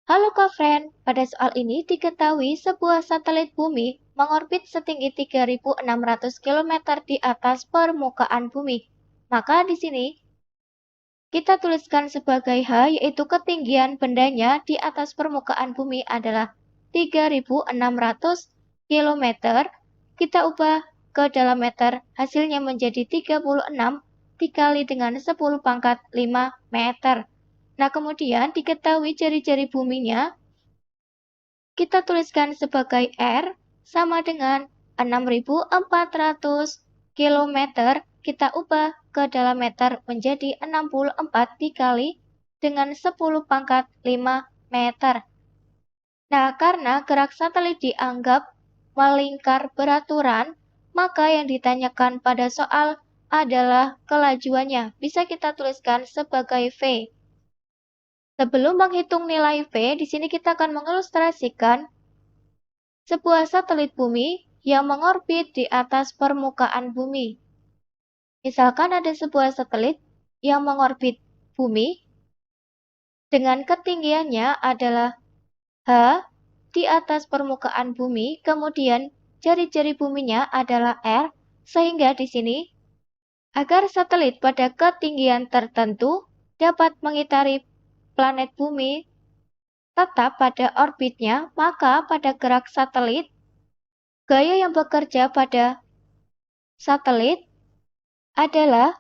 Halo Kak Friend, pada soal ini diketahui sebuah satelit bumi mengorbit setinggi 3.600 km di atas permukaan bumi. Maka di sini kita tuliskan sebagai H, yaitu ketinggian bendanya di atas permukaan bumi adalah 3.600 km. Kita ubah ke dalam meter, hasilnya menjadi 36 dikali dengan 10 pangkat 5 meter. Nah, kemudian diketahui jari-jari buminya kita tuliskan sebagai R sama dengan 6.400 km, kita ubah ke dalam meter menjadi 64 dikali dengan 10 pangkat 5 meter. Nah, karena gerak satelit dianggap melingkar beraturan, maka yang ditanyakan pada soal adalah kelajuannya. Bisa kita tuliskan sebagai V. Sebelum menghitung nilai V, di sini kita akan mengilustrasikan sebuah satelit bumi yang mengorbit di atas permukaan bumi. Misalkan ada sebuah satelit yang mengorbit bumi dengan ketinggiannya adalah H di atas permukaan bumi, kemudian jari-jari buminya adalah R, sehingga di sini agar satelit pada ketinggian tertentu dapat mengitari planet bumi tetap pada orbitnya, maka pada gerak satelit, gaya yang bekerja pada satelit adalah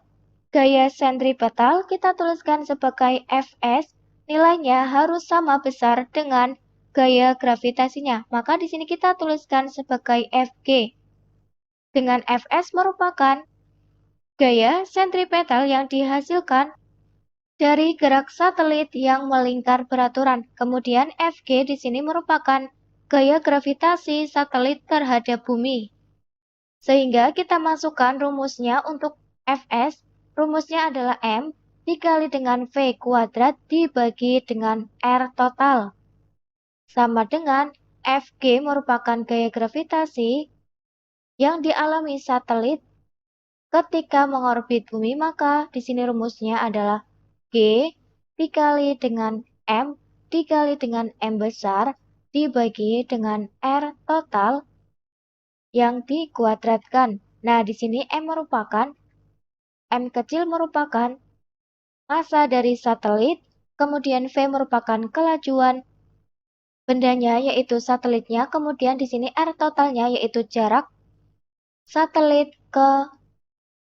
gaya sentripetal. Kita tuliskan sebagai Fs, nilainya harus sama besar dengan gaya gravitasinya. Maka di sini kita tuliskan sebagai Fg. Dengan Fs merupakan gaya sentripetal yang dihasilkan dari gerak satelit yang melingkar beraturan. Kemudian Fg di sini merupakan gaya gravitasi satelit terhadap bumi. Sehingga kita masukkan rumusnya untuk Fs, rumusnya adalah M dikali dengan V kuadrat dibagi dengan R total. Sama dengan Fg merupakan gaya gravitasi yang dialami satelit ketika mengorbit bumi, maka di sini rumusnya adalah G dikali dengan M dikali dengan M besar dibagi dengan R total yang dikuadratkan. Nah, di sini M kecil merupakan massa dari satelit, kemudian V merupakan kelajuan bendanya yaitu satelitnya, kemudian di sini R totalnya yaitu jarak satelit ke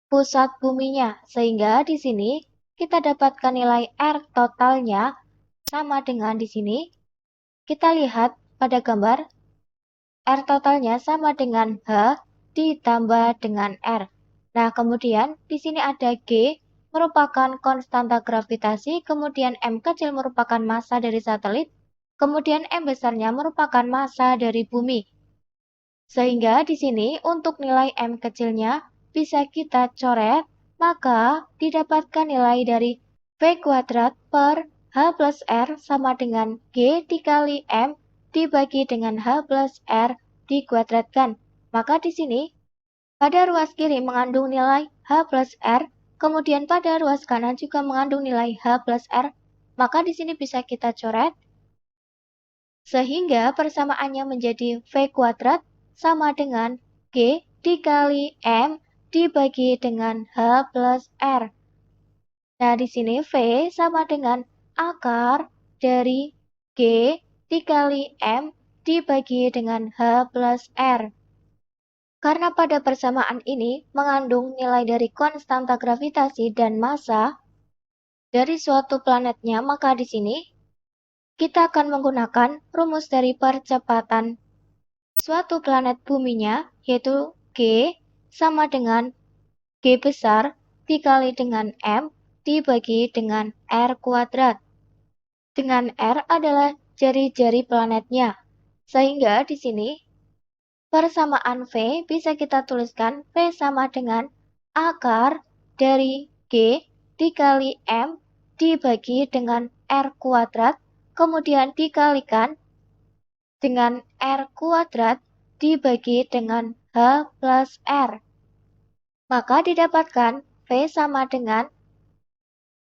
pusat buminya. Sehingga di sini kita dapatkan nilai R totalnya sama dengan di sini. Kita lihat pada gambar R totalnya sama dengan H ditambah dengan R. Nah, kemudian di sini ada G merupakan konstanta gravitasi, kemudian M kecil merupakan massa dari satelit, kemudian M besarnya merupakan massa dari bumi. Sehingga di sini untuk nilai M kecilnya bisa kita coret, maka didapatkan nilai dari V kuadrat per H plus R sama dengan G dikali M dibagi dengan H plus R dikuadratkan. Maka di sini pada ruas kiri mengandung nilai H plus R, kemudian pada ruas kanan juga mengandung nilai H plus R. Maka di sini bisa kita coret sehingga persamaannya menjadi V kuadrat sama dengan G dikali M dibagi dengan H plus R. Nah, di sini V sama dengan akar dari G dikali M dibagi dengan H plus R. Karena pada persamaan ini mengandung nilai dari konstanta gravitasi dan massa dari suatu planetnya, maka di sini kita akan menggunakan rumus dari percepatan suatu planet buminya, yaitu G sama dengan G besar dikali dengan M dibagi dengan R kuadrat. Dengan R adalah jari-jari planetnya. Sehingga di sini persamaan V bisa kita tuliskan V sama dengan akar dari G dikali M dibagi dengan R kuadrat, kemudian dikalikan dengan R kuadrat dibagi dengan H plus R. Maka didapatkan V sama dengan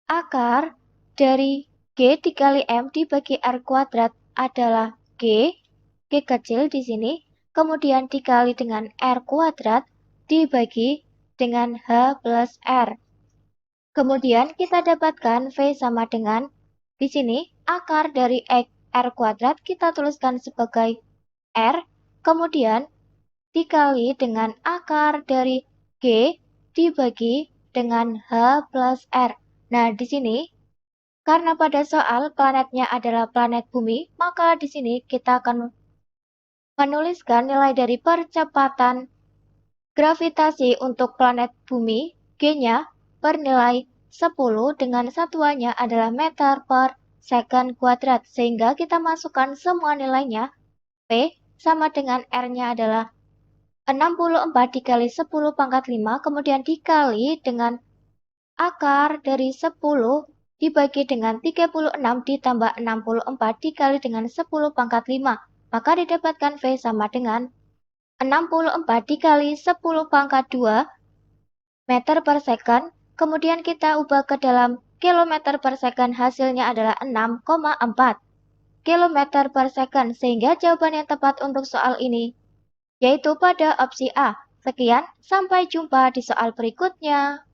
akar dari G dikali M dibagi R kuadrat adalah G kecil di sini, kemudian dikali dengan R kuadrat dibagi dengan H plus R. Kemudian kita dapatkan V sama dengan, di sini akar dari R kuadrat kita tuliskan sebagai R, kemudian dikali dengan akar dari G dibagi dengan H plus R. Nah, di sini karena pada soal planetnya adalah planet bumi, maka di sini kita akan menuliskan nilai dari percepatan gravitasi untuk planet bumi, G-nya bernilai 10 dengan satuannya adalah meter per second kuadrat. Sehingga kita masukkan semua nilainya, P sama dengan R-nya adalah 64 dikali 10 pangkat 5, kemudian dikali dengan akar dari 10 dibagi dengan 36 ditambah 64 dikali dengan 10 pangkat 5. Maka didapatkan V sama dengan 64 dikali 10 pangkat 2 meter per second. Kemudian kita ubah ke dalam kilometer per second, hasilnya adalah 6,4 kilometer per second. Sehingga jawaban yang tepat untuk soal ini yaitu pada opsi A. Sekian, sampai jumpa di soal berikutnya.